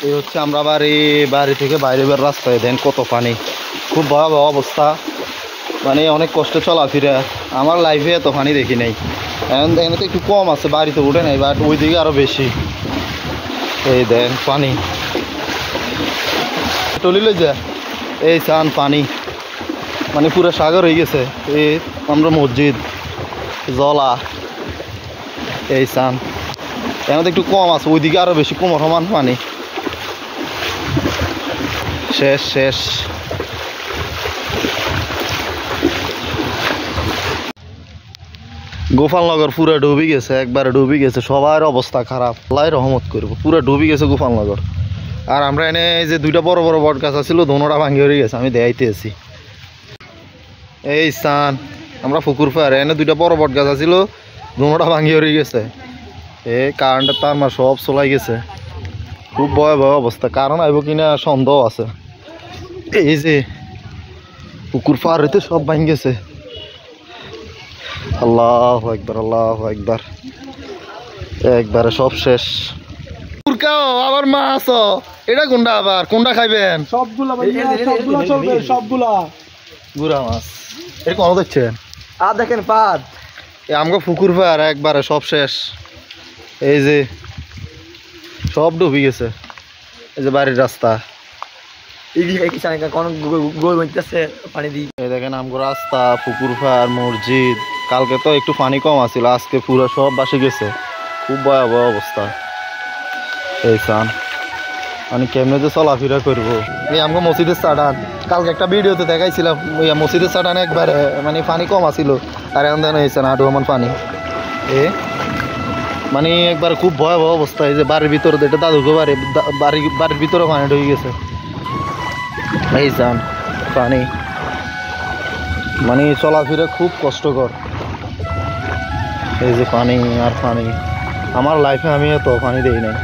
এই হচ্ছে আমরা বাড়ি থেকে বাইরে বের রাস্তায় দেন কত পানি, খুব ভয়াবহ অবস্থা। মানে অনেক কষ্টে চলাফেরা, আমার লাইফে এত পানি দেখি নাই। এখন এখানে তো একটু কম আছে, বাড়িতে উঠে নাই, বাট ওইদিকে আরো বেশি। এই দেন পানি টলি লই যা, এই চান পানি মানে পুরো সাগর হয়ে গেছে। এই আমরা মসজিদ জলা, এই চান এখন তো একটু কম আছে, ওইদিকে আরো বেশি কোমর সমান পানি। শেষ শেষ। গোপালনগর পুরো ডুবি গেছে, একবারে ডুবি গেছে, সবার অবস্থা খারাপ। আল্লাহ রহমত করবো, পুরো ডুবি গেছে গোপালনগর। আর আমরা এনে যে দুইটা বড় বড় বট গাছ আছিল, দোনোটা ভাঙ্গি হয়ে গেছে, আমি দেখাইতে আছি। এই স্থান আমরা পুকুর পাড়ে, এনে দুইটা বড় বট গাছ আছিল, দোনোটা ভাঙ্গি হয়ে গেছে। এই কারেন্টের তার মা সব চলাই গেছে, খুব ভয়াবহ অবস্থা। কারণ আইব কিনা সন্দেহ আছে। এই যে পুকুর পাড়ে সব ভাঙ্গি গেছে। আল্লাহু আকবার, আল্লাহু আকবার, একবারে সব শেষ। আবার মাছ, এটা কোনটা, আবার কোনটা খাইবেন? সবগুলা সবগুলা চলবে, সবগুলা গুড়া মাছ। এটা কোনো দেখছেন? আর দেখেন পাদ, আমাকে পুকুর পাড় একবারে সব শেষ। এই যে সব ডুবি গেছে, এই যে বাড়ির রাস্তা, পানি দিই। এই দেখেন আমগো রাস্তা, পুকুর পাড়, মসজিদ। কালকে তো একটু পানি কম আছিল, আজকে পুরো সব বাসে গেছে, খুব ভয়াবহ অবস্থা। এই চান মানে কেমনে যে চলাফেরা করবো। এই আমাকে মসজিদের চাটান, কালকে একটা ভিডিওতে দেখাইছিলাম, মসজিদের চাটান একবারে মানে পানি কম আছিল, আর এখন দেন হয়েছে না আটু আমার পানি। মানে একবার খুব ভয়াবহ অবস্থা। এই যে বাড়ির ভিতরে, এটা দাদুকে বাড়ির ভিতরে পানি ঢুকে গেছে। এই চান পানি মানে চলাফেরা খুব কষ্টকর। এই যে পানি আর পানি, আমার লাইফে আমি এত পানি দেই নাই।